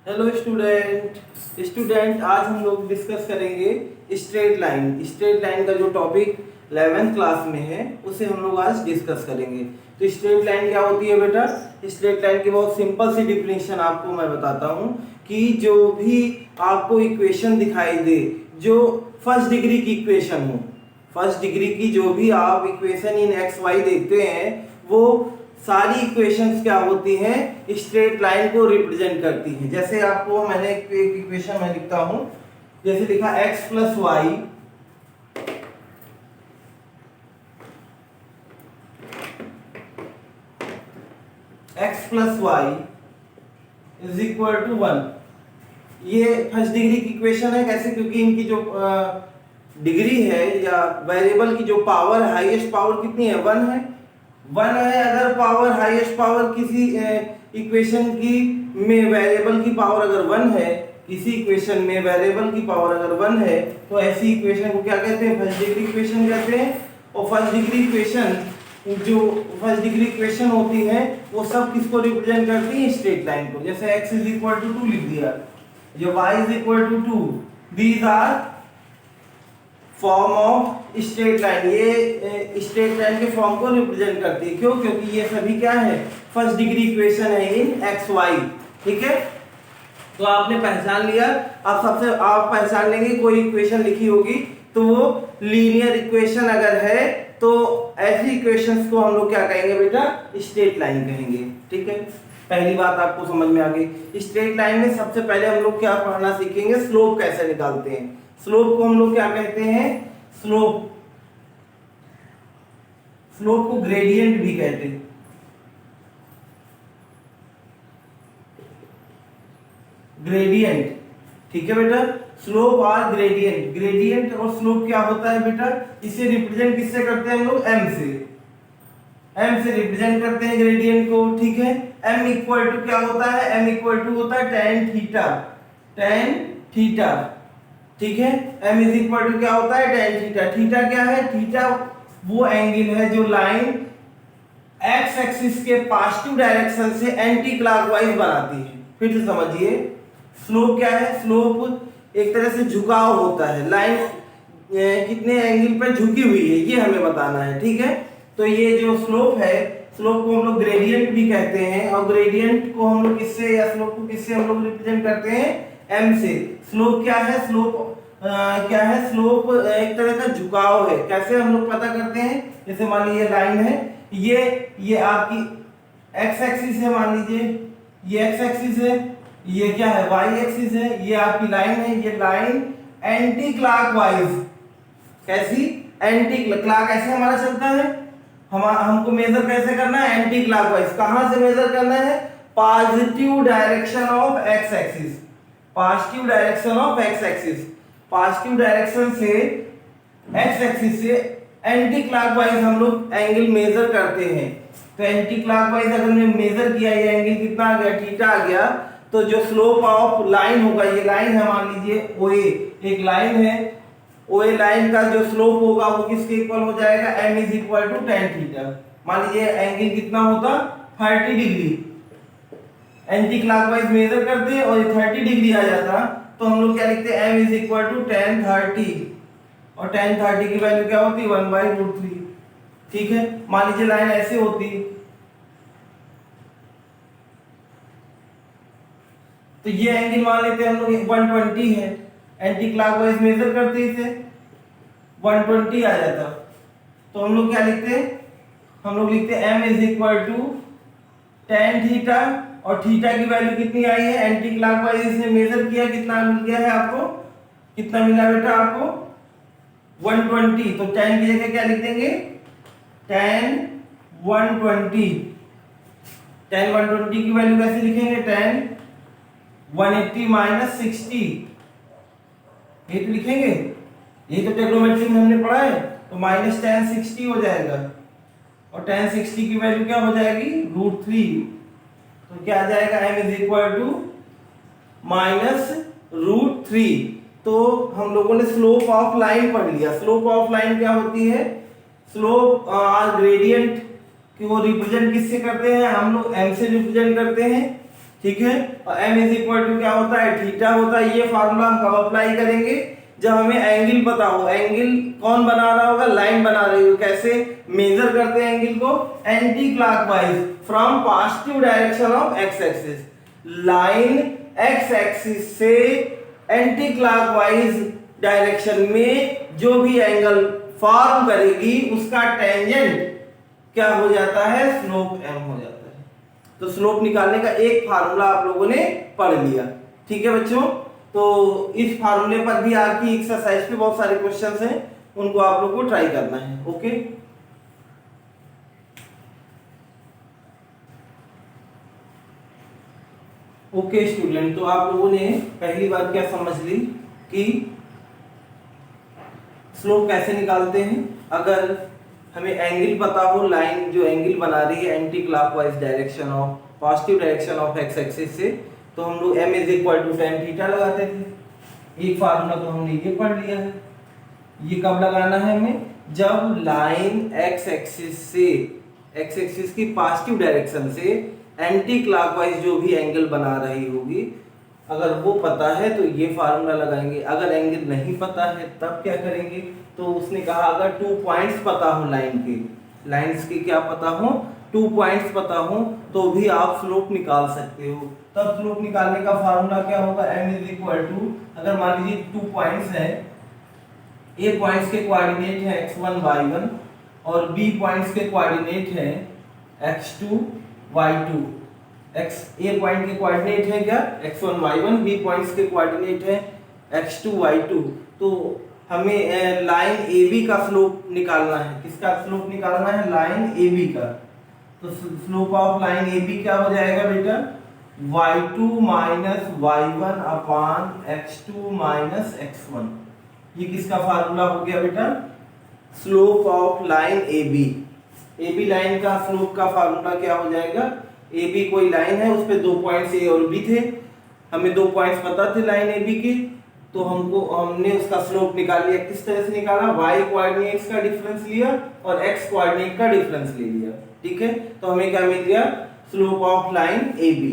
Hello student आज हम लोग डिस्कस करेंगे स्ट्रेट लाइन का जो टॉपिक 11th क्लास में है उसे हम लोग आज डिस्कस करेंगे। तो स्ट्रेट लाइन क्या होती है बेटा? स्ट्रेट लाइन की बहुत सिंपल सी डिफिनेशन आपको मैं बताता हूँ कि जो भी आपको इक्वेशन दिखाई दे जो फर्स्ट डिग्री की इक्वेशन हो, फर्स्ट डिग्री की जो भी आप इक्वेशन इन एक्स वाई देखते हैं वो सारी इक्वेशंस क्या होती हैं, स्ट्रेट लाइन को रिप्रेजेंट करती हैं। जैसे आपको मैंने एक इक्वेशन में लिखता हूं, जैसे लिखा x plus y is equal to 1। ये फर्स्ट डिग्री की इक्वेशन है। कैसे? क्योंकि इनकी जो डिग्री है या वेरिएबल की जो पावर, हाईएस्ट पावर कितनी है? 1 है। 1 है। अगर पावर, हाईएस्ट पावर किसी इक्वेशन की में वेरिएबल की पावर अगर 1 है, किसी इक्वेशन में वेरिएबल की पावर अगर 1 है तो ऐसी इक्वेशन को क्या कहते हैं? फर्स्ट डिग्री इक्वेशन कहते हैं। और फर्स्ट डिग्री इक्वेशन जो फर्स्ट डिग्री इक्वेशन होती है वो सब किसको रिप्रेजेंट करती है? स्ट्रेट लाइन को। जैसे x इज इक्वल टू 2 लिख दिया, जो y is equal to 2, these are form of straight line. ये स्ट्रेट लाइन के फॉर्म को रिप्रेजेंट करती है। क्यों? क्योंकि ये सभी क्या है? फर्स्ट डिग्री इक्वेशन है इन एक्स वाई। ठीक है, तो आपने पहचान लिया। अब सबसे आप पहचान लेंगे कोई इक्वेशन लिखी होगी तो वो लीनियर इक्वेशन अगर है तो ऐसी इक्वेशंस को हम लोग क्या कहेंगे बेटा? स्ट्रेट लाइन कहेंगे। ठीक है, पहली बात आपको समझ में आ गई। स्ट्रेट लाइन में सबसे पहले हम लोग क्या पढ़ना सीखेंगे? स्लोप कैसे निकालते हैं। स्लोप को हम लोग क्या कहते हैं? स्लोप को ग्रेडियंट भी कहते हैं। ग्रेडियंट, ठीक है बेटा, स्लोप और ग्रेडियंट। ग्रेडियंट और स्लोप क्या होता है बेटा? इसे रिप्रेजेंट किससे करते हैं हम लोग? m से रिप्रेजेंट करते हैं ग्रेडियंट को। ठीक है, m इक्वल टू क्या होता है? m इक्वल टू होता है tan थीटा। ठीक है, m इज इक्वल टू क्या होता है? tan theta. थीटा क्या है? थीटा वो एंगल है जो लाइन x एक्सिस के पॉजिटिव डायरेक्शन से एंटी क्लॉकवाइज बनाती है। फिर से समझिए, स्लोप क्या है? स्लोप एक तरह से झुकाव होता है। लाइन कितने एंगल पर झुकी हुई है ये हमें बताना है। ठीक है, तो ये जो स्लोप है, स्लोप को हम लोग ग्रेडियंट भी कहते हैं। और ग्रेडियंट को हम लोग किससे या स्लोप को किससे हम लोग रिप्रेजेंट करते हैं? m से। स्लोप क्या है? स्लोप क्या है? स्लोप एक तरह का झुकाव है। कैसे हम लोग पता करते हैं? जैसे मान लीजिए लाइन है, ये आपकी x एक्सिस है, मान लीजिए ये x एक्सिस है, ये क्या है? y एक्सिस है, ये आपकी लाइन है। ये लाइन एंटी क्लॉकवाइज, कैसी? एंटी क्लॉक ऐसे हमारा चलता है। हमको मेजर कैसे करना है? Anti clockwise. कहां से मेजर करना है? Positive direction of x axis. Positive direction of x axis, positive direction से x एक्सिस से एंटी क्लॉकवाइज हम लोग एंगल मेजर करते हैं। तो एंटी क्लॉकवाइज अगर हमने मेजर किया, ये एंगल कितना आ गया? थीटा आ गया। तो जो स्लोप ऑफ लाइन होगा, ये लाइन है मान लीजिए OA, एक लाइन है OA, लाइन का जो स्लोप होगा वो किसके इक्वल हो जाएगा? m is equal to tan theta. मान लीजिए एंगल कितना होता? 30 डिग्री। एंटी क्लॉकवाइज मेजर करते और ये 30 डिग्री आ जाता तो हम लोग क्या लिखते हैं? m is equal to tan 30। और tan 30 की वैल्यू क्या होती? 1/√3। ठीक है, मान लीजिए लाइन ऐसे होती तो ये एंगल मान लेते हैं हम लोग 120 है। एंटी क्लॉकवाइज मेजर करते इसे 120 आ जाता तो हम लोग क्या लिखते हैं? हम लोग लिखते हैं m is equal to tan theta. और थीटा की वैल्यू कितनी आई है? एंटी क्लॉकवाइज इसने मेजर किया, कितना मिल गया है आपको? कितना मिला बेटा आपको? 120। तो tan की जगह क्या लिख देंगे? tan 120। tan 120 की वैल्यू कैसे लिखेंगे? tan 180 माइनस 60, ये तो लिखेंगे। ये तो ट्रिग्नोमेट्री में हमने पढ़ा है। तो माइनस tan 60 हो जाएगा। और tan 60 की वैल्यू क्या हो जाएगी? √3। तो क्या आ जाएगा? m is equal to minus √3। तो हम लोगों ने स्लोप ऑफ लाइन पढ़ लिया। स्लोप ऑफ लाइन क्या होती है? स्लोप ग्रेडियंट कि वो रिप्रेजेंट किससे करते हैं? हम लोग m से रिप्रेजेंट करते हैं। ठीक है। और m इज इक्वल टू क्या होता है, थीटा होता है। ये फार्मूला हम कब अप्लाई करेंगे, जब हमें एंगल पता हो। एंगल कौन बना रहा होगा, लाइन बना रही हो। कैसे मेजर करते हैं एंगल को, anti clockwise from positive direction of x axis. Line x axis से एंटी क्लॉकवाइज डायरेक्शन में जो भी एंगल फॉर्म करेगी उसका टेंजेंट क्या हो जाता है, स्लोप m हो जाता है। तो स्लोप निकालने का एक फार्मूला आप लोगों ने पढ़ लिया। ठीक है बच्चों, तो इस फार्मूले पर भी आपकी एक्सरसाइज पे बहुत सारे क्वेश्चंस हैं, उनको आप लोग को ट्राई करना है। ओके, ओके स्टूडेंट, तो आप लोगों ने पहली बात क्या समझ ली कि स्लोप कैसे निकालते हैं। अगर हमें एंगल पता हो, लाइन जो एंगल बना रही है anticlockwise direction of positive direction of x axis से, तो हम लोग m is equal to tan theta लगाते थे। एक फार्मूला तो हमने ये पढ़ लिया है। ये कब लगाना है हमें, जब लाइन एक्स एक्सिस की पॉजिटिव डायरेक्शन से एंटी क्लॉकवाइज जो भी एंगल बना रही होगी, अगर वो पता है तो ये फार्मूला लगाएंगे। अगर एंगल नहीं पता है तब क्या करेंगे, तो उसने कहा अगर 2 पॉइंट्स पता हो लाइन के, लाइंस के क्या पता हो, 2 पॉइंट्स पता हो, तो भी आप स्लोप निकाल सकते हो। तब स्लोप निकालने का फार्मूला क्या होगा, m इज इक्वल टू, अगर मान लीजिए 2 पॉइंट्स है, a पॉइंट्स के कोऑर्डिनेट है x1 y1 और b पॉइंट्स के कोऑर्डिनेट है x2 y2। ए पॉइंट के कोऑर्डिनेट है क्या, x1 y1, बी पॉइंट्स के कोऑर्डिनेट है x2 y2। तो हमें लाइन AB का स्लोप निकालना है। किसका स्लोप निकालना है, लाइन AB का। तो स्लोप ऑफ लाइन AB क्या हो जाएगा बेटा, y2 minus y1 upon x2 minus x1। ये किसका फार्मूला हो गया बेटा, slope of line AB line का स्लोप का फार्मूला क्या हो जाएगा, AB कोई लाइन है, उस पे 2 पॉइंट्स A और B थे, हमें 2 पॉइंट्स पता थे लाइन AB के, तो हमने उसका स्लोप निकाल लिया। किस तरह से निकाला, y कोऑर्डिनेट्स का डिफरेंस लिया और x कोऑर्डिनेट का डिफरेंस ले लिया। ठीक है, तो हमें क्या मिल गया, slope of line AB।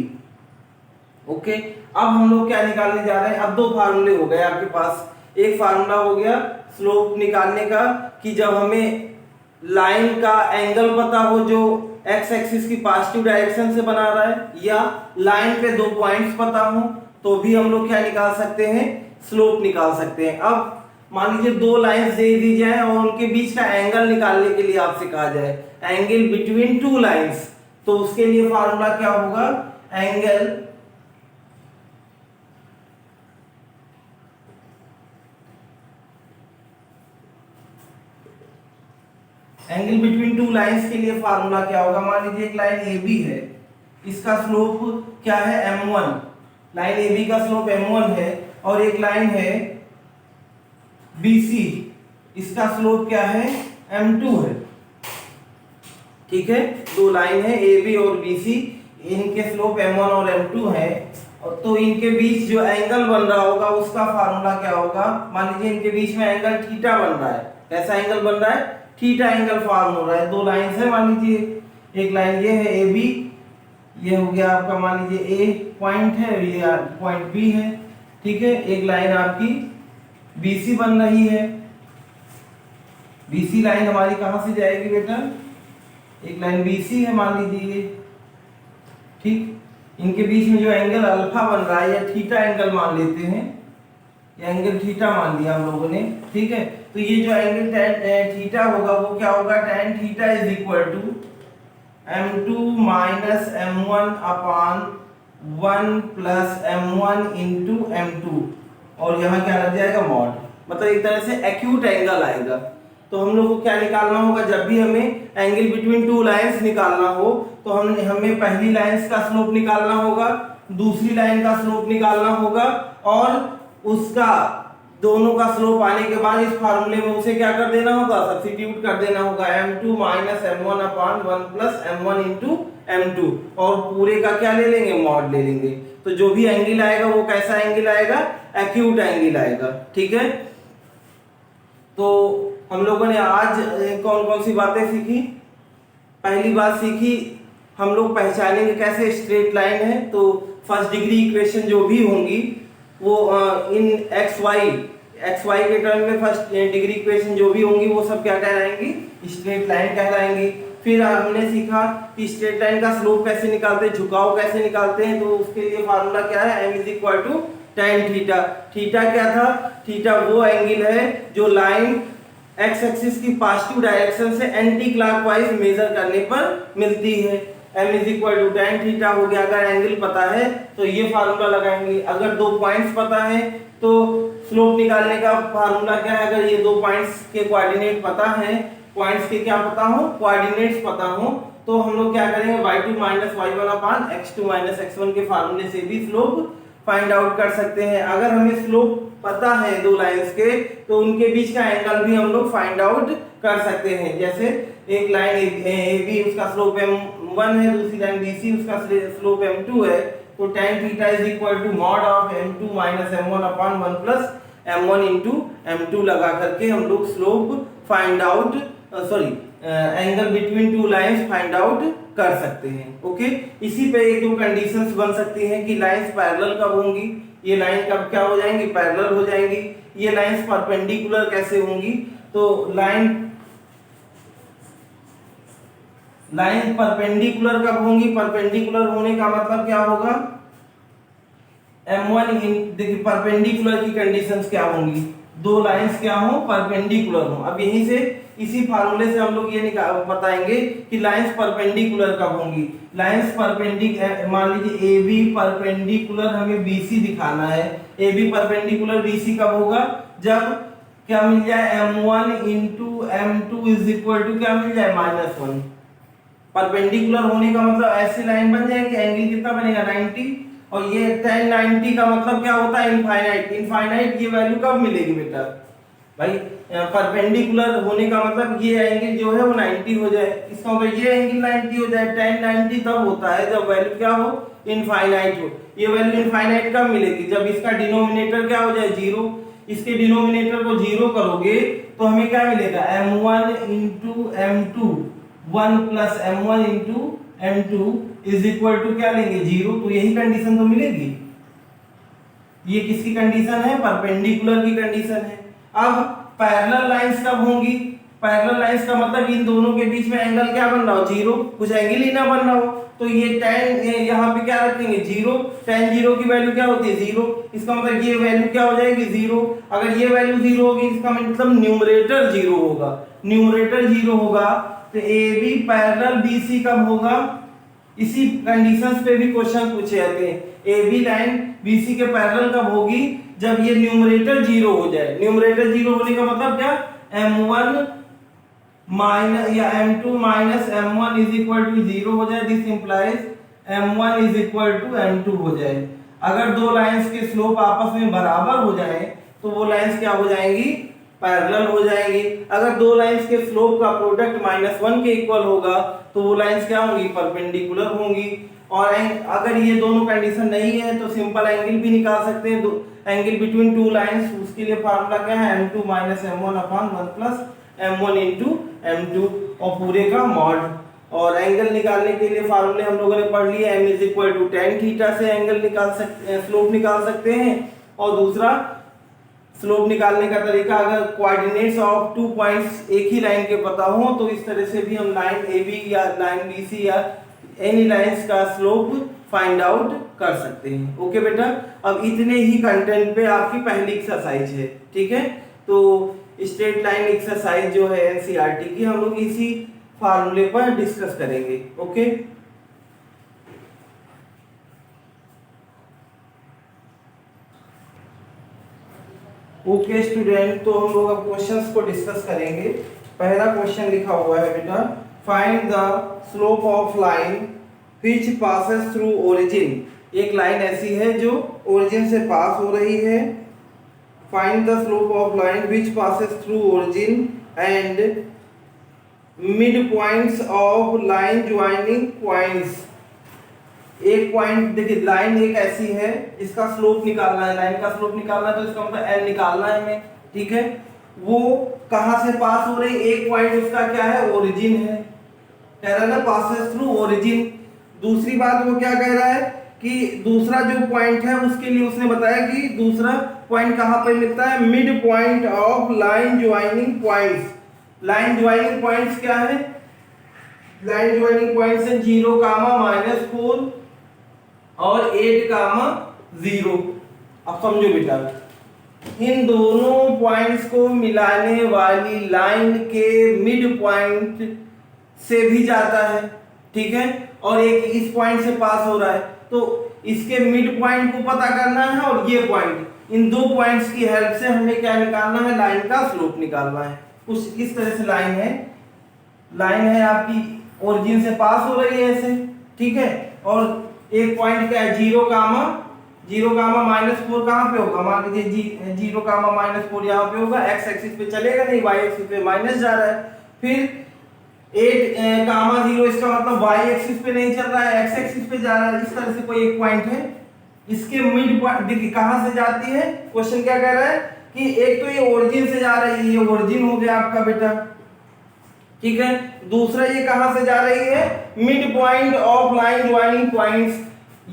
Okay, अब हम लोग क्या निकालने जा रहे हैं, अब 2 फार्मूले हो गए आपके पास। एक फार्मूला हो गया स्लोप निकालने का कि जब हमें लाइन का एंगल पता हो जो एक्स एक्सिस की पॉजिटिव डायरेक्शन से बना रहा है, या लाइन पे 2 पॉइंट्स पता हो, तो भी हम लोग क्या निकाल सकते हैं, स्लोप निकाल सकते हैं। अब मान लीजिए 2 लाइंस दे दी जाए और उनके बीच का एंगल निकालने के लिए आपसे कहा जाए एंगल बिटवीन 2 लाइंस, तो उसके लिए फार्मूला क्या होगा, एंगल बिटवीन 2 लाइंस के लिए फार्मूला क्या होगा। मान लीजिए एक लाइन AB है, इसका स्लोप क्या है, m1। लाइन AB का स्लोप m1 है, और एक लाइन है BC, इसका स्लोप क्या है, m2 है। ठीक है, 2 लाइन है AB और BC, इनके स्लोप m1 और m2 है, और तो इनके बीच जो एंगल बन रहा होगा उसका फार्मूला क्या होगा। मान लीजिए इनके बीच में एंगल थीटा बन रहा है। कैसा एंगल बन रहा है, थीटा एंगल फॉर्म हो रहा है। 2 लाइंस है, मान लीजिए एक लाइन ये है AB, ये हो गया आपका मान लीजिए A पॉइंट है, ये पॉइंट B है। ठीक है, एक लाइन आपकी BC बन रही है। BC लाइन हमारी कहां से जाएगी बेटा, एक लाइन BC है मान लीजिए। ठीक, इनके बीच में जो एंगल अल्फा बन रहा है या थीटा एंगल मान लेते हैं, ये एंगल थीटा मान लिया हम लोगों ने। ठीक है, तो ये जो एंगल थीटा होगा वो क्या होगा, tan theta is equal to m2 minus m1 upon 1 plus m1 into m2, और यहाँ क्या लग जाएगा, मॉड। मतलब एक तरह से एक्यूट एंगल आएगा। तो हम लोग को क्या निकालना होगा, जब भी हमें एंगल बिटवीन 2 लाइंस निकालना हो, तो हमें पहली लाइंस का स्लोप निकालना होगा, दूसरी लाइन का स्लोप निकालना होगा, और उसका दोनों का स्लोप आने के बाद इस फार्मूले में उसे क्या कर देना होगा, सब्स्टिट्यूट कर देना होगा, m2 minus m1 upon 1 plus m1 into m2, और पूरे का क्या ले लेंगे, मॉड ले लेंगे। तो जो भी एंगल आएगा वो कैसा एंगल आएगा, एक्यूट एंगल आएगा। ठीक है, तो हम लोगों ने आज कौन कौन सी बातें सीखी। पहली बात सीखी हम लोग पहचानेंगे कैसे स्ट्रेट लाइन है। तो फर्स्ट डिग्री इक्वेशन जो भी होंगी वो इन एक्स वाई के टर्म में फर्स्ट डिग्री इक्वेशन जो भी होंगी वो सब क्या कहलाएंगी, स्ट्रेट लाइन कहलाएंगी। फिर हमने सीखा कि स्ट्रेट लाइन का स्लोप कैसे निकालते हैं, झुकाव कैसे निकालते हैं। तो उसके लिए फार्मूला क्या है, m is equal to tan theta. Theta क्या था, थीटा वो एंगल है जो लाइन एक्स एक्सिस की पॉजिटिव डायरेक्शन से एंटी क्लॉकवाइज मेजर करने पर मिलती है। m is equal to tan theta हो गया। अगर एंगल पता है तो ये फार्मूला लगाएंगे। अगर दो पॉइंट्स पता है तो स्लोप निकालने का फार्मूला क्या है, अगर ये दो पॉइंट्स के कोऑर्डिनेट पता है, पॉइंट्स के क्या पता हो, कोऑर्डिनेट्स पता हो, तो हम लोग क्या करेंगे, y2 minus y1 upon x2 minus x1 के फार्मूले से भी स्लोप फाइंड आउट कर सकते हैं। अगर हमें स्लोप पता है दो लाइंस के तो उनके बीच का एंगल भी हम लोग फाइंड आउट कर सकते हैं। जैसे एक लाइन AB उसका स्लोप m1 है, दूसरी लाइन BC उसका स्लोप m2 है, तो tan theta is equal to mod of m2 minus m1 upon 1 plus m1 into m2 लगा करके हम लोग slope find out angle between two lines find out कर सकते हैं। ओके, इसी पे एक दो कंडीशंस बन सकती हैं कि लाइंस पैरेलल कब होंगी, ये लाइन कब क्या हो जाएंगी, पैरेलल हो जाएंगी। ये लाइंस परपेंडिकुलर कैसे होंगी, तो लाइन परपेंडिकुलर कब होंगी, परपेंडिकुलर होने का मतलब क्या होगा, m1 देखिए परपेंडिकुलर की कंडीशंस क्या होंगी, दो लाइंस क्या हो, परपेंडिकुलर हो। अब यहीं से इसी फार्मूले से हम लोग ये बताएंगे कि लाइंस परपेंडिकुलर कब होंगी। लाइंस परपेंडिकुलर, मान लीजिए AB परपेंडिकुलर हमें BC दिखाना है, AB परपेंडिकुलर BC कब होगा, जब क्या मिल जाए m1 into m2 is equal to क्या मिल जाए -1। परपेंडिकुलर होने का मतलब ऐसी लाइन बन जाएगी, एंगल कितना बनेगा 90, और ये tan 90 का मतलब क्या होता है, इनफाइनाइट। इनफाइनाइट ये वैल्यू कब मिलेगी बेटा भाई, परपेंडिकुलर होने का मतलब ये एंगल जो है वो 90 हो जाए, इसका मतलब ये एंगल 90 हो जाए। tan 90 तब होता है जब वैल्यू क्या हो, इनफाइनाइट हो। ये वैल्यू इनफाइनाइट कब मिलेगी, जब इसका डिनोमिनेटर क्या हो जाए 0। इसके डिनोमिनेटर को 0 करोगे तो हमें क्या मिलेगा, m1 into m2 1 plus m1 into m2 is equal to क्या लेंगे 0। तो यही कंडीशन तो मिलेगी। ये किसकी कंडीशन है, परपेंडिकुलर की कंडीशन है। अब पैरेलल लाइंस कब होंगी, पैरेलल लाइंस का मतलब इन दोनों के बीच में एंगल क्या बन रहा हो, 0, कुछ एंगल ही ना बन रहा हो। तो ये tan यहाँ पे क्या रखेंगे 0, tan 0 की वैल्यू क्या होती है 0, इसका मतलब ये वैल्यू क्या हो जाएगी 0। अगर ये वैल्यू 0 होगी इसका मतलब न्यूमरेटर 0 होगा, न्यूमरेटर 0 होगा तो AB पैरेलल BC कब होगा। इसी कंडीशंस पे भी क्वेश्चन पूछे जाते हैं, AB लाइन BC के पैरेलल कब होगी, जब ये न्यूमरेटर 0 हो जाए। न्यूमरेटर 0 होने का मतलब क्या, m1 माइनस या m2 minus m1 is equal to 0 हो जाए। This implies m1 is equal to m2 हो जाए। अगर दो लाइंस के स्लोप आपस में बराबर हो जाए तो वो लाइंस क्या हो जाएंगी, पैरेलल हो जाएंगी। अगर दो लाइंस के स्लोप का प्रोडक्ट -1 के इक्वल होगा तो वो लाइंस क्या होंगी, परपेंडिकुलर होंगी। और अगर ये दोनों कंडीशन नहीं है तो सिंपल एंगल भी निकाल सकते हैं, एंगल बिटवीन टू लाइंस। उसके लिए फार्मूला क्या है, m2 minus m1 upon 1 plus m1 into m2 और पूरे का मॉड। और एंगल निकालने के लिए फार्मूले हम लोगों ने पढ़ लिए, m is equal to tan theta से एंगल निकाल सकते हैं, स्लोप निकाल सकते हैं। और दूसरा स्लोप निकालने का तरीका, अगर कोऑर्डिनेट्स ऑफ टू पॉइंट्स एक ही लाइन के पता हो तो इस तरह से भी हम लाइन AB या लाइन BC या एनी लाइंस का स्लोप फाइंड आउट कर सकते हैं। ओके बेटा, अब इतने ही कंटेंट पे आपकी पहली एक्सरसाइज है, ठीक है। तो स्ट्रेट लाइन एक्सरसाइज जो है NCERT की, हम लोग इसी फार्मूले पर डिस्कस करेंगे। ओके, ओके स्टूडेंट, तो हम लोग अब क्वेश्चंस को डिस्कस करेंगे। पहला क्वेश्चन लिखा हुआ है बेटा, find the slope of line which passes through origin. एक लाइन ऐसी है जो ओरिजिन से पास हो रही है। Find the slope of line which passes through origin and mid points of line joining points. एक पॉइंट देखिए, लाइन एक ऐसी है, इसका स्लोप निकालना है, लाइन का स्लोप निकालना है तो इसका मतलब n निकालना है हमें, ठीक है। वो कहां से पास हो रही, एक पॉइंट उसका क्या है, ओरिजिन है, कह रहा है ना पासेस थ्रू ओरिजिन। दूसरी बात वो क्या कह रहा है कि दूसरा जो पॉइंट है उसके लिए उसने बताया कि दूसरा पॉइंट कहाँ पर मिलता है, mid point of line joining points. Line joining points क्या है, लाइन ज्वाइनिंग पॉइंट्स है 0, -4 और 8, 0। अब समझो बेटा, इन दोनों पॉइंट्स को मिलाने वाली लाइन के मिड पॉइंट से भी जाता है, ठीक है, और एक इस पॉइंट से पास हो रहा है, तो इसके मिड पॉइंट को पता करना है और ये पॉइंट, इन दो पॉइंट्स की हेल्प से हमें क्या निकालना है, लाइन का स्लोप निकालना है। कुछ इस तरह से लाइन है आपकी ओरिजिन से पास हो रही है ऐसे, ठीक है, और एक पॉइंट क्या है 0, -4 कहाँ पे होगा, मान लीजिए 0, -4 यहाँ पे होगा, एक्स एक्सिस पे चलेगा नहीं, वाई एक्सिस पे माइनस जा रहा है। फिर 8, 0 इसका मतलब वाई एक्सिस पे नहीं चल रहा है, एक्स एक्सिस पे जा रहा है। इस तरह से कोई एक पॉइंट है, इसके मिड पॉइंट देखिए कहां से जाती है, क्वेश्चन क्या कह रहा है कि एक तो ये ओरिजिन से जा रही है, ये ओरिजिन हो गया आपका बेटा, ठीक है। दूसरा ये कहां से जा रही है, mid point of line joining points.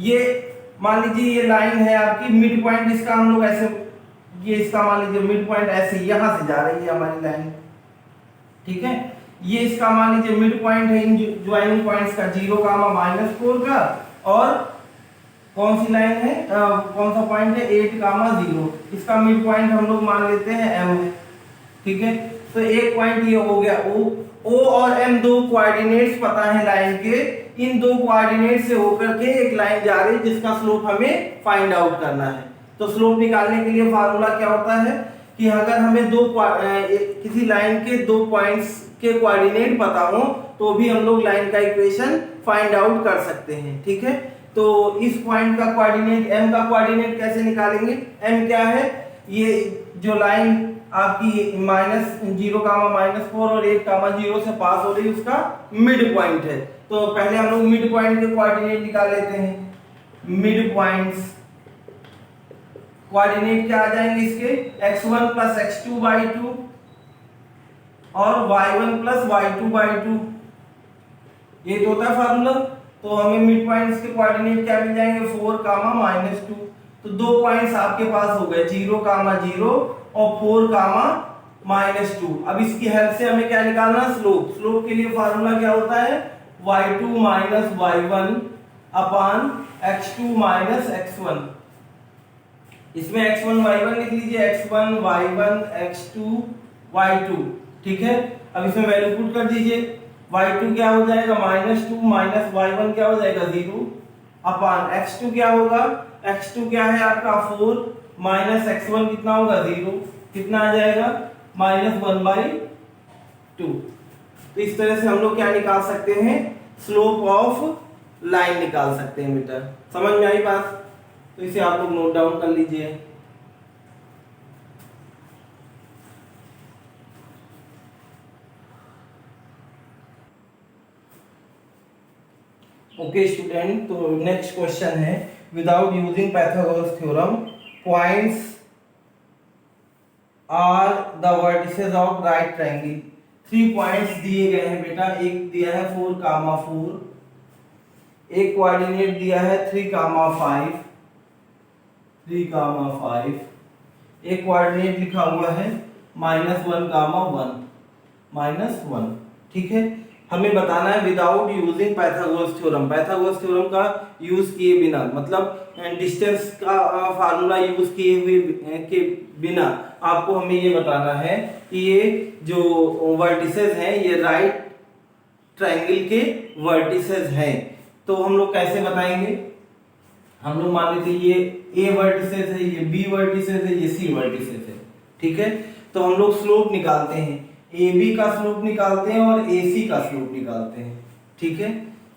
ये मान लीजिए ये लाइन है आपकी, मिड पॉइंट इसका हम लोग ऐसे, ये इसका मान लीजिए मिड पॉइंट ऐसे यहां से जा रही है हमारी लाइन, ठीक है। ये इसका मान लीजिए मिड पॉइंट है इन ज्वाइनिंग पॉइंट्स का 0, -4 का, और कौन सी लाइन है, कौन सा पॉइंट है 8, 0। इसका मिड पॉइंट हम लोग मान लेते हैं m है, ठीक है। तो एक पॉइंट ये हो गया O और M दो कोऑर्डिनेट्स पता है लाइन के, इन दो कोऑर्डिनेट से होकर के एक लाइन जा रही है जिसका स्लोप हमें फाइंड आउट करना है। तो स्लोप निकालने के लिए फार्मूला क्या होता है कि अगर हमें किसी लाइन के दो पॉइंट्स के कोऑर्डिनेट पता हो तो भी हम लोग लाइन का इक्वेशन फाइंड आउट कर सकते हैं, ठीक है। तो इस पॉइंट का कोऑर्डिनेट m का कोऑर्डिनेट कैसे निकालेंगे, m क्या है, ये जो लाइन आपकी -0, -4 और 8, 0 से पास हो रही है उसका मिड पॉइंट है। तो पहले हम लोग मिड पॉइंट के कोऑर्डिनेट निकाल लेते हैं। मिड पॉइंट्स कोऑर्डिनेट क्या आ जाएंगे इसके, x1 + x2/2 और y1 + y2/2, ये तो होता है फार्मूला। तो हमें मिड पॉइंट्स के कोऑर्डिनेट क्या मिल जाएंगे, 4, -2। तो दो पॉइंट्स आपके पास हो गए 0, 0 और 4, -2। अब इसकी हेल्प से हमें क्या निकालना, स्लोप। स्लोप के लिए फार्मूला क्या होता है, y2 - y1 upon x2 - x1। इसमें x1 y1 लिख लीजिए, x1 y1 x2 y2, ठीक है। अब इसमें वैल्यू पुट कर दीजिए, y2 क्या हो जाएगा -2 - y1 क्या हो जाएगा 0 अपान x2 क्या होगा, x2 क्या है आपका 4 माइनस x1 कितना होगा 0, कितना आ जाएगा -1/2। तो इस तरह से हम लोग क्या निकाल सकते हैं, स्लोप ऑफ लाइन निकाल सकते हैं बेटा। समझ में आई बात, तो इसे आप लोग नोट डाउन कर लीजिए। ओके स्टूडेंट, तो नेक्स्ट क्वेश्चन है, without using Pythagoras theorem points are the vertices of right triangle. 3 points दिए गए हैं बेटा, एक दिया है 4, 4, एक कोऑर्डिनेट दिया है 3, 5, 3, 5, एक कोऑर्डिनेट लिखा हुआ है -1, -1, ठीक है। हमें बताना है without using Pythagoras theorem. Pythagoras theorem का यूज किए बिना, मतलब डिस्टेंस का फार्मूला यूज किए हुए के बिना आपको हमें ये बताना है कि ये जो वर्टिसेस हैं ये राइट ट्रायंगल के वर्टिसेस हैं। तो हम लोग कैसे बताएंगे, हम लोग मान लेते ये A वर्टिसेस है, ये B वर्टिसेस है, ये C वर्टिसेस है, ठीक है। तो हम लोग स्लोप निकालते हैं, AB का स्लोप निकालते हैं और AC का स्लोप निकालते हैं, ठीक है।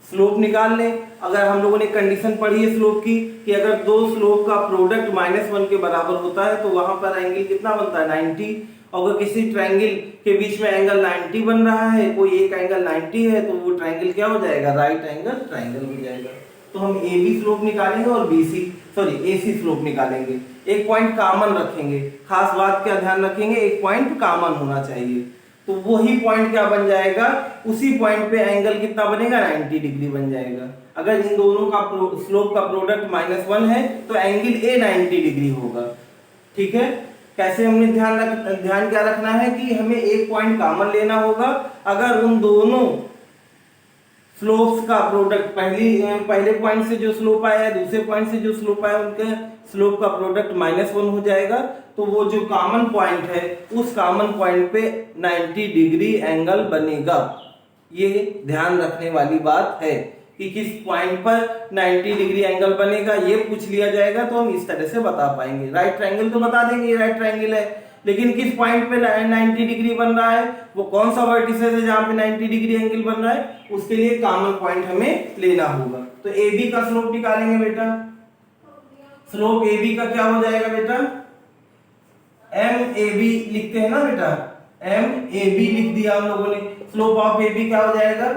स्लोप निकाल लें, अगर हम लोगों ने कंडीशन पढ़ी है स्लोप की कि अगर दो स्लोप का प्रोडक्ट -1 के बराबर होता है तो वहां पर एंगल कितना बनता है 90। अगर किसी ट्रायंगल के बीच में एंगल 90 बन रहा है, कोई एक एंगल 90 है, तो वो ट्रायंगल क्या हो जाएगा, राइट एंगल ट्रायंगल हो जाएगा। तो हम AB स्लोप निकालेंगे और AC स्लोप निकालेंगे। एक पॉइंट कॉमन रखेंगे, खास बात क्या ध्यान रखेंगे, एक पॉइंट कॉमन होना चाहिए। तो वही पॉइंट क्या बन जाएगा, उसी पॉइंट पे एंगल कितना बनेगा 90 डिग्री बन जाएगा। अगर इन दोनों का स्लोप का प्रोडक्ट -1 है तो एंगल ए 90 डिग्री होगा। ठीक है, कैसे हमने ध्यान क्या रखना है कि हमें एक पॉइंट कॉमन लेना होगा। अगर उन दोनों स्लोप्स का प्रोडक्ट पहले पॉइंट से जो स्लोप आया है दूसरे पॉइंट से जो स्लोप आया उनके स्लोप का प्रोडक्ट -1 हो जाएगा, तो वो जो कॉमन पॉइंट है उस कॉमन पॉइंट पे 90 डिग्री एंगल बनेगा। ये ध्यान रखने वाली बात है कि किस पॉइंट पर 90 डिग्री एंगल बनेगा, ये पूछ लिया जाएगा तो हम इस तरह से बता पाएंगे। राइट ट्रायंगल तो बता देंगे ये राइट ट्रायंगल है, लेकिन किस पॉइंट पे 90 डिग्री बन रहा है, वो कौन सा वर्टिसेस है जहां पे 90 डिग्री एंगल बन रहा है, उसके लिए कॉमन पॉइंट हमें लेना होगा। तो AB का स्लोप निकालेंगे बेटा। स्लोप AB का क्या हो जाएगा बेटा, MAB लिखते हैं ना बेटा, MAB लिख दिया हम लोगों ने। स्लोप ऑफ AB क्या हो जाएगा,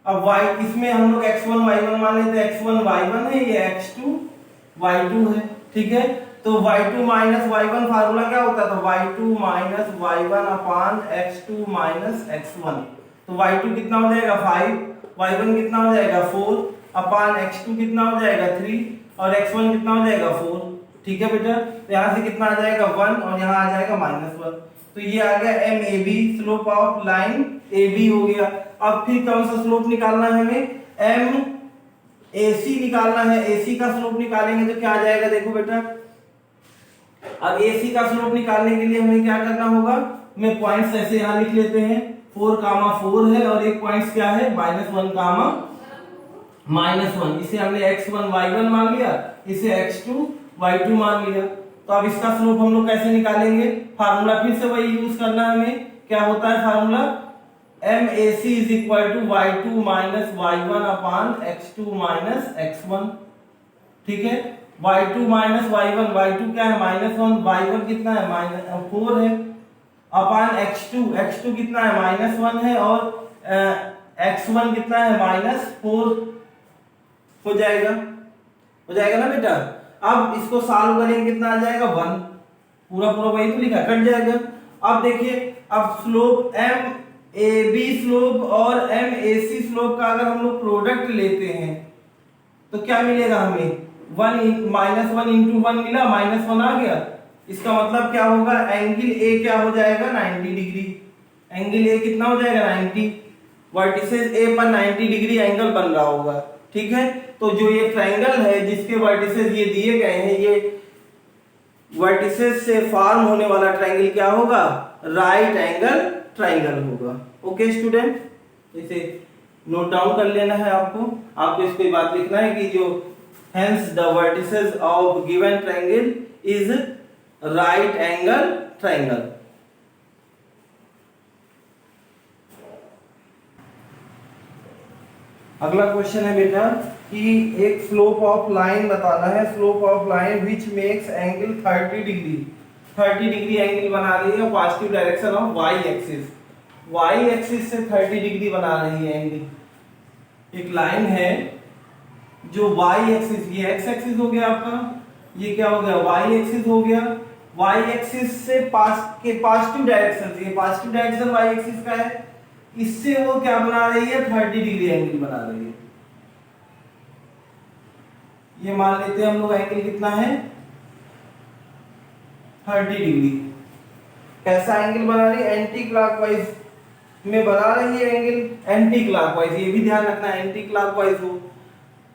अब y इसमें हम लोग x1 y1 मान लेते हैं, x1 y1 है, ये x2 y2 है। ठीक है, तो y2 माइनस y1 फार्मूला क्या होता था, y2 minus y1 upon x2 minus x1। तो y2 कितना हो जाएगा 5, y1 कितना हो जाएगा 4 अपान x2 कितना हो जाएगा 3 और x1 कितना हो जाएगा 4। ठीक है बेटा, तो यहाँ से कितना आ जाएगा 1 और यहाँ आ जाएगा -1। तो ये आ गया MAB, slope of line AB हो गया। अब फिर कौन सा स्लोप निकालना है हमें, MAC निकालना है। AC का स्लोप निकालेंगे तो क्या आ जाएगा, देखो बेटा, अब AC का स्लोप निकालने के लिए हमें क्या करना होगा, हमें पॉइंट्स ऐसे यहाँ लिख लेते हैं, 4, 4 है और एक पॉइंट्स क्या है -1, -1। इसे हमने x1 y1 मान लिया, इसे x2 y2 मान लिया। तो अब इसका स्लोप हम लोग कैसे निकालेंगे, फार्मूला फिर से वही यूज करना है हमें। क्या होता है फार्मूला, MAC is equal to y2 minus y1 upon x2 minus x1। ठीक है, y2 माइनस y1, y2 क्या है -1, y1 कितना है 4 है अपान x2 कितना है -1 है और x1 कितना है -4 हो जाएगा ना बेटा। अब इसको सॉल्व करेंगे कितना आ जाएगा 1, पूरा वही तो लिखा, कट जाएगा। अब देखिए, अब स्लोप MAB स्लोप और MAC स्लोप का अगर हम लोग प्रोडक्ट लेते हैं तो क्या मिलेगा हमें, 1 -1 इंटू 1 मिला, -1 आ गया। इसका मतलब क्या होगा, एंगल A क्या हो जाएगा 90 डिग्री। एंगल A कितना हो जाएगा 90, वर्टिसेस A पर 90 डिग्री एंगल बन रहा होगा। ठीक है, तो जो ये ट्रायंगल है जिसके वर्टिसेस ये दिए गए हैं, ये वर्टिसेस से फॉर्म होने वाला ट्रायंगल क्या होगा, राइट एंगल ट्रायंगल होगा। ओके स्टूडेंट, इसे नोट डाउन कर लेना है आपको इसको बात लिखना है कि जो hence the vertices of given triangle is right angle triangle. अगला क्वेश्चन है बेटा कि एक स्लोप ऑफ लाइन बताना है, slope of line which makes angle 30 degree angle बना रही है positive direction of y axis से 30 डिग्री बना रही है एंगल। एक लाइन है जो y एक्सिस, ये x एक्सिस हो गया आपका, ये क्या हो गया y एक्सिस हो गया, y एक्सिस से पॉजिटिव डायरेक्शन, ये पॉजिटिव डायरेक्शन y एक्सिस का है, इससे वो क्या बना रही है 30 डिग्री एंगल बना रही है। ये मान लेते हैं हम लोग एंगल कितना है 30 डिग्री। कैसा एंगल बना रही है, एंटी क्लॉकवाइज में बना रही है एंगल, एंटी क्लॉकवाइज, ये भी ध्यान रखना है एंटी क्लॉकवाइज हो।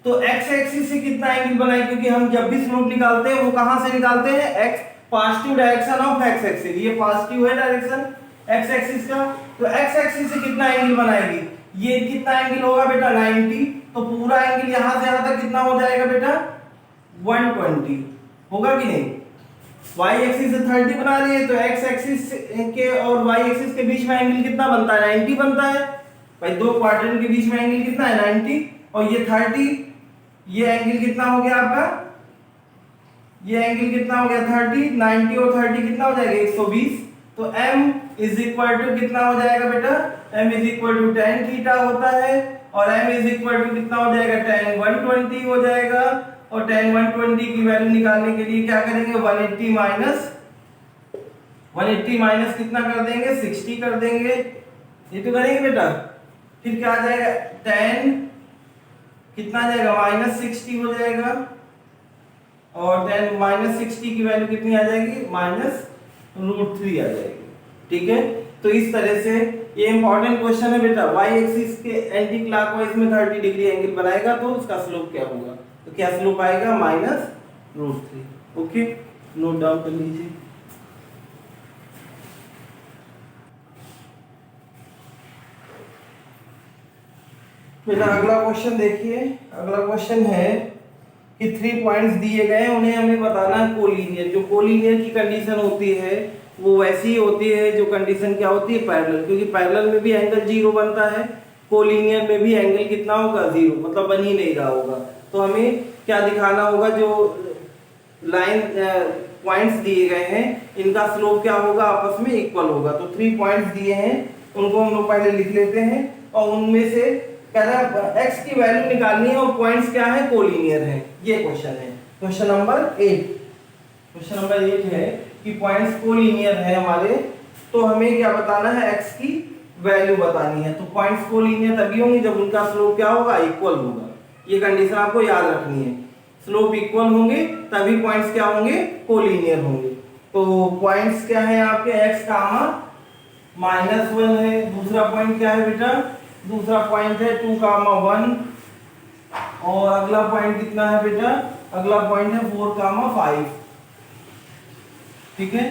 तो x एक्सिस से कितना एंगल बनाए, क्योंकि हम जब भी स्लोप निकालते हैं वो कहां से निकालते हैं, x positive direction of x axis, ये पॉजिटिव है डायरेक्शन x एक्सिस का, तो x एक्सिस से कितना एंगल बनाएगी, ये कितना एंगल होगा बेटा 90। तो पूरा एंगल यहां से यहां तक कितना हो जाएगा बेटा 120 होगा कि नहीं। y एक्सिस से 30 बना रही है तो x एक्सिस के और y एक्सिस के बीच में एंगल कितना बनता है 90 बनता है भाई, दो क्वाड्रेंट के बीच में एंगल कितना है 90 और ये 30, ये एंगल कितना हो गया आपका, ये एंगल कितना हो गया 30, 90 और 30 कितना हो जाएगा 120। तो m इज इक्वल टू कितना हो जाएगा बेटा, m is equal to tan theta होता है और m इज इक्वल टू कितना हो जाएगा tan 120 हो जाएगा। और tan 120 की वैल्यू निकालने के लिए क्या करेंगे 180 माइनस कितना कर देंगे 60 कर देंगे, ये तो करेंगे बेटा। फिर क्या आ जाएगा tan कितना आ जाएगा, -60 हो जाएगा, और tan -60 की वैल्यू कितनी आ जाएगी, -√3 आ जाएगी। ठीक है, तो इस तरह से ये इंपॉर्टेंट क्वेश्चन है बेटा, y एक्सिस के एंटी क्लॉकवाइज में 30 डिग्री एंगल बनाएगा तो उसका स्लोप क्या होगा, तो क्या स्लोप आएगा, -√3। ओके, नोट डाउन कर लीजिए। बेटा अगला क्वेश्चन देखिए, अगला क्वेश्चन है कि 3 पॉइंट्स दिए गए हैं, उन्हें हमें बताना है कोलिनियर। जो कोलिनियर की कंडीशन होती है वो वैसी होती है जो कंडीशन क्या होती है, पैरेलल, क्योंकि पैरेलल में भी एंगल 0 बनता है, कोलिनियर में भी एंगल कितना होगा, 0, मतलब बन ही नहीं रहा होगा। तो हमें क्या दिखाना होगा, जो लाइन पॉइंट्स दिए गए हैं इनका स्लोप क्या होगा, आपस में इक्वल होगा। तो 3 पॉइंट्स दिए हैं, उनको हम लोग पहले लिख लेते हैं, और उनमें से कह रहा है x की वैल्यू निकालनी है और पॉइंट्स क्या है, कोलिनियर है। ये क्वेश्चन है, क्वेश्चन नंबर 8। क्वेश्चन नंबर 8 है कि पॉइंट्स कोलिनियर है हमारे, तो हमें क्या बताना है, x की वैल्यू बतानी है। तो पॉइंट्स कोलिनियर तभी होंगे जब उनका स्लोप क्या होगा, इक्वल होगा। ये कंडीशन आपको याद रखनी है, स्लोप इक्वल होंगे तभी पॉइंट्स क्या होंगे, कोलिनियर होंगे। तो पॉइंट्स क्या है आपके, x कामा -1 है, दूसरा पॉइंट क्या है बेटा, दूसरा पॉइंट है 2 कामा 1, और अगला पॉइंट कितना है बेटा, अगला पॉइंट है 4 कामा 5। ठीक है,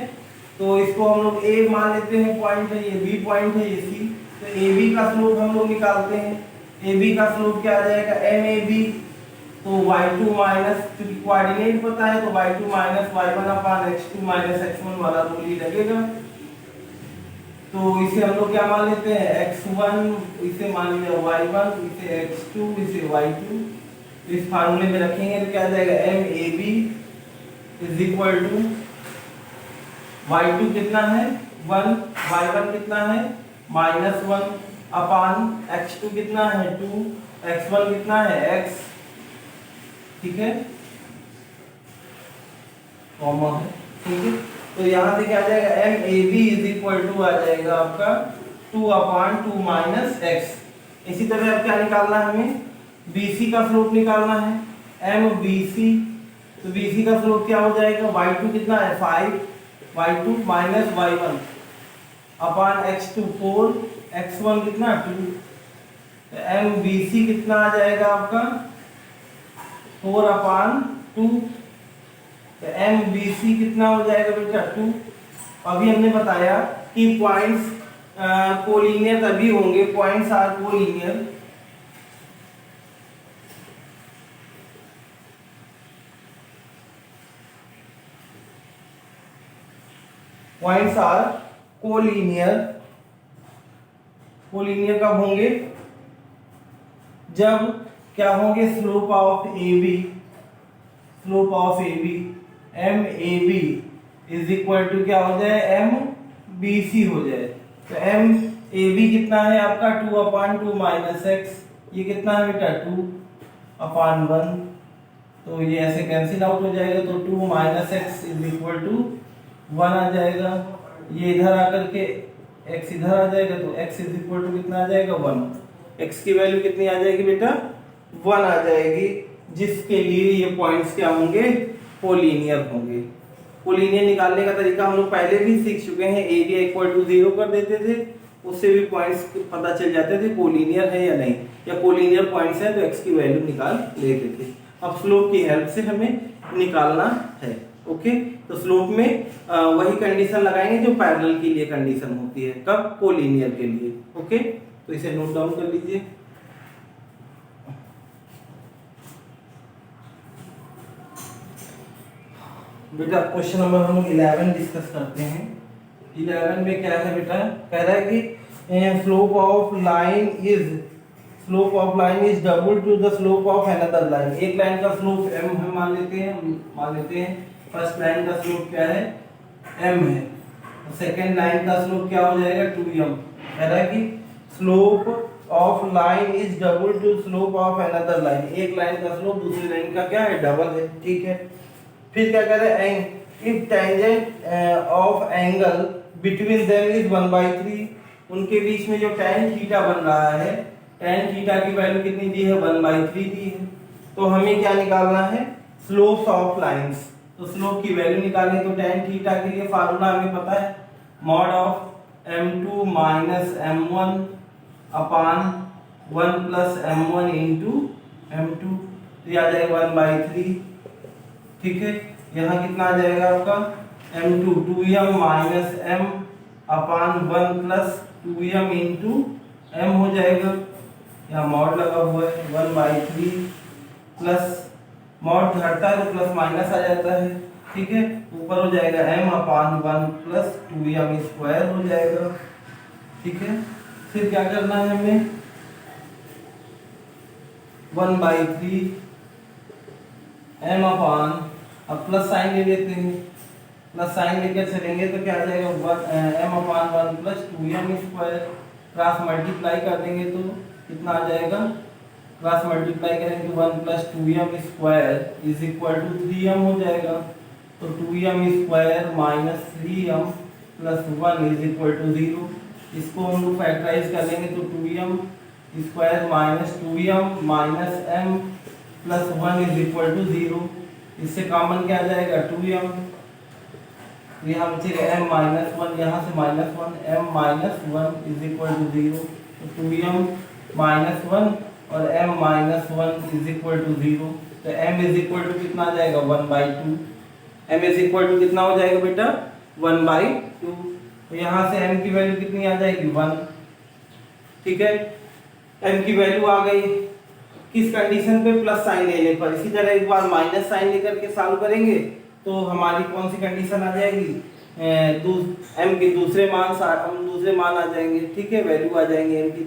तो इसको हम लोग a मान लेते हैं पॉइंट है, ये b पॉइंट है, ये c। तो ab का स्लोप हम लोग निकालते हैं, ab का स्लोप क्या आ जाएगा, mab। तो y2 माइनस, क्योंकि कोऑर्डिनेट पता है तो y2 minus y1 upon x2 minus x1 वाला रूल ही लगेगा। तो इसे हम लोग क्या मान लेते हैं, x1, इसे मान लिया y1, इसे x2, इसे y2। इस फार्मूले में रखेंगे तो क्या आ जाएगा, MAB is equal to y2 कितना है 1, y1 कितना है -1 अपान x2 कितना है 2, x1 कितना है x। ठीक है, कॉमा है। ठीक है, तो यहाँ से क्या आ जाएगा, MAB इज इक्वल टू आ जाएगा आपका 2 अपान 2 माइनस x। इसी तरह अब क्या निकालना है हमें, BC का स्लोप निकालना है, MBC। तो BC का स्लोप क्या हो जाएगा, y2 कितना है 5, y2 minus y1 upon x2 4, x1 कितना 2। तो MBC कितना आ जाएगा आपका 4 अपान 2। तो MBC कितना हो जाएगा बेटा 2। अभी हमने बताया कि पॉइंट्स कोलिनियर तभी होंगे, points are collinear points are collinear. Collinear कब होंगे, जब क्या होंगे, slope of AB, slope of AB MAB is equal to क्या हो जाए, MBC हो जाए। तो MAB कितना है आपका 2 अपान 2 माइनस x, ये कितना है बेटा 2 अपान 1। तो ये ऐसे कैंसिल आउट हो जाएगा, तो 2 minus x is equal to 1 आ जाएगा। ये इधर आकर के x इधर आ जाएगा, तो x इज इक्वल टू कितना आ जाएगा 1। x की वैल्यू कितनी आ जाएगी बेटा 1 आ जाएगी, जिसके लिए ये पॉइंट्स क्या होंगे, कोलिनियर होंगे। कोलिनियर निकालने का तरीका हम लोग पहले भी सीख चुके हैं, एरिया इक्वल टू 0 कर देते थे, उससे भी पॉइंट्स पता चल जाते थे कोलिनियर है या नहीं, या कोलिनियर पॉइंट्स है तो x की वैल्यू निकाल लेते थे। अब स्लोप की हेल्प से हमें निकालना है। ओके, तो स्लोप में वही कंडीशन लगाएंगे जो पैरेलल के लिए कंडीशन होती है, कब, कोलिनियर के लिए। ओके, तो इसे नोट डाउन कर लीजिए। बेटा क्वेश्चन नंबर हम 11 डिस्कस करते हैं। 11 में क्या है बेटा, कह रहा है कि slope of line is double two the slope of another line. एक लाइन का स्लोप m हम मान लेते हैं फर्स्ट लाइन का स्लोप क्या है m है, सेकेंड लाइन का स्लोप क्या हो जाएगा 2m। कह रहा है कि slope of line is double two slope of another line, एक लाइन का स्लोप दूसरी लाइन का क्या है, डबल है। ठीक है, फिर क्या कह रहे हैं, if tangent of angle between them is 1/3, उनके बीच में जो tan थीटा बन रहा है, tan थीटा की वैल्यू कितनी दी है 1/3 दी है। तो हमें क्या निकालना है स्लोप्स ऑफ लाइंस। तो स्लोप की वैल्यू निकालनी तो tan थीटा के लिए फार्मूला हमें पता है mod of m2 minus m1 upon 1 plus m1 into m2, तो ये आ जाएगा 1/3। ठीक है, यहाँ कितना आ जाएगा आपका m2 2m माइनस m अपान 1 प्लस 2m इंटू m हो जाएगा, यहाँ मॉड लगा हुआ है 1/3 प्लस मॉड घटता है तो प्लस माइनस आ जाता है। ठीक है, ऊपर हो जाएगा m अपान 1 प्लस 2m स्क्वायर हो जाएगा। ठीक है, फिर क्या करना है हमें 1/3 m अपान, अब प्लस साइन ले लेते हैं, प्लस साइन लेकर चलेंगे तो क्या आ जाएगा m अपान 1 plus 2m square, cross multiply कर देंगे तो कितना आ जाएगा, क्रॉस मल्टीप्लाई करेंगे तो 1 plus 2m square is equal to 3m हो जाएगा। तो 2m square minus 3m plus 1 is equal to 0। इसको हम लोग फैक्टराइज कर लेंगे तो 2m square minus 2m minus m plus 1 is equal to 0। इससे कॉमन क्या आ जाएगा 2m, यहाँ बचेगा m माइनस 1, यहाँ से minus 1, m minus 1 is equal to 0। तो 2m माइनस 1 और m minus 1 is equal to 0। तो m इज इक्वल टू कितना आ जाएगा 1/2। m इज इक्वल टू कितना हो जाएगा बेटा 1/2। तो यहाँ से m की वैल्यू कितनी आ जाएगी 1। ठीक है, m की वैल्यू आ गई किस कंडीशन पे, प्लस साइन लेने पर। इसी तरह एक बार माइनस साइन लेकर के सॉल्व करेंगे तो हमारी कौन सी कंडीशन आ जाएगी, m के दूसरे मान आ जाएंगे। ठीक है, वैल्यू आ जाएंगे m की,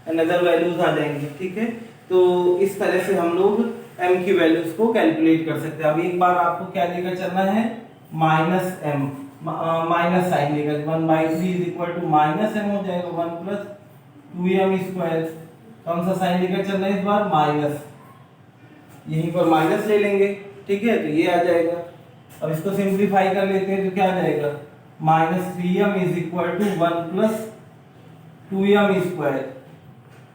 अनदर वैल्यूज आ जाएंगे। ठीक है, तो इस तरह से हम लोग m की वैल्यूज को कैलकुलेट कर सकते हैं। अब एक बार आपको क्या लेकर चलना है माइनस m, माइनस साइन लेकर 1/3 is equal to minus m हो जाएगा 1 प्लस 2m स्क्वायर। कौन सा साइन लेकर चलना है इस बार माइनस, यहीं पर माइनस ले लेंगे। ठीक है, तो ये आ जाएगा। अब इसको सिंप्लीफाई कर लेते हैं तो क्या आ जाएगा minus 3m is equal to 1 plus 2m square,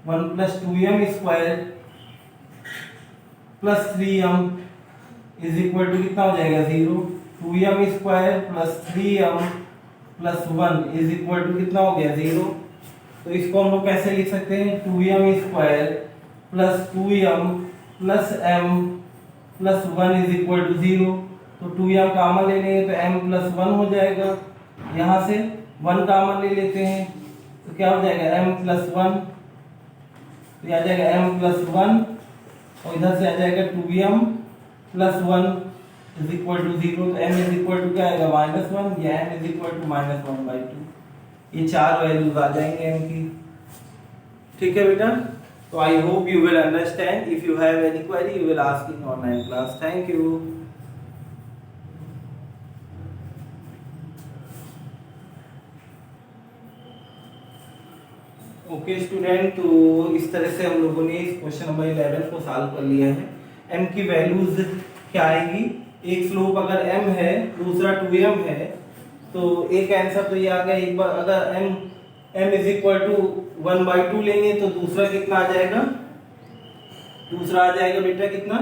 1 plus 2m square plus 3m is equal to कितना हो जाएगा 0। 2m square plus 3m plus 1 is equal to कितना हो गया 0। तो इसको हम लोग कैसे लिख सकते हैं 2m square plus 2m plus m plus 1 is equal to 0। तो 2m कॉमन ले लेंगे तो m प्लस 1 हो जाएगा, यहाँ से 1 कॉमन ले लेते हैं तो क्या हो जाएगा m प्लस 1, तो ये आ जाएगा m प्लस 1 और इधर से आ जाएगा 2m plus 1 is equal to 0। तो m इज इक्वल टू क्या आएगा -1 या m इज इक्वल टू -1/2। ये चार वैल्यूज आ जाएंगे m की। ठीक है बेटा, तो I hope you will understand. If you have any query you will ask in online class. Thank you. Okay student, तो इस तरह से हम लोगों ने इस क्वेश्चन नंबर 11 को सॉल्व कर लिया है। m की वैल्यूज क्या आएंगी, एक स्लोप अगर m है दूसरा 2m है तो एक आंसर तो ये आ गया। एक बार अगर m इज इक्वल टू 1/2 लेंगे तो दूसरा कितना आ जाएगा, दूसरा आ जाएगा बेटा कितना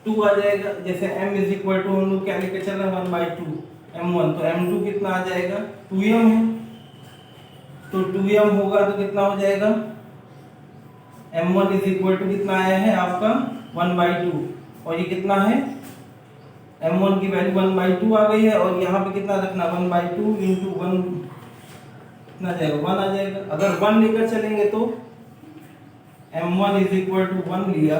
2 आ जाएगा। जैसे m इज इक्वल टू हम लोग क्या लेकर चल रहे हैं 1/2 m1, तो m2 कितना आ जाएगा 2m है, तो 2m होगा तो कितना हो जाएगा m1 इज इक्वल टू कितना आया है आपका 1/2 और ये कितना है m1 की वैल्यू 1/2 आ गई है और यहाँ पे कितना रखना 1/2 इंटू 1 कितना जाएगा 1 आ जाएगा। अगर 1 लेकर चलेंगे तो m1 इज इक्वल टू 1 लिया,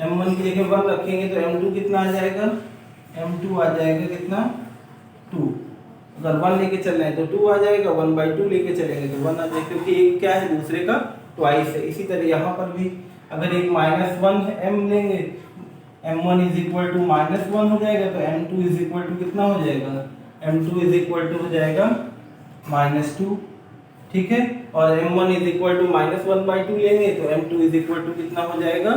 m1 की जगह 1 रखेंगे तो m2 कितना आ जाएगा m2 आ जाएगा कितना 2। अगर 1 लेके चल रहे हैं तो 2 आ जाएगा, 1/2 लेके चलेंगे तो 1 आ जाएगा, क्योंकि एक क्या है दूसरे का ट्वाइस है। इसी तरह यहाँ पर भी अगर एक -1 m लेंगे m1 इज इक्वल टू -1 हो जाएगा तो m2 इज इक्वल टू कितना हो जाएगा m2 इज इक्वल टू हो जाएगा -2। ठीक है, और m1 इज इक्वल टू -1/2 लेंगे तो m2 इज इक्वल टू कितना हो जाएगा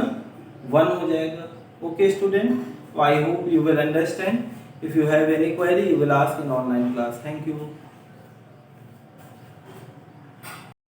1 हो जाएगा। Okay student, I hope you will understand. If you have any query, you will ask in online class. Thank you.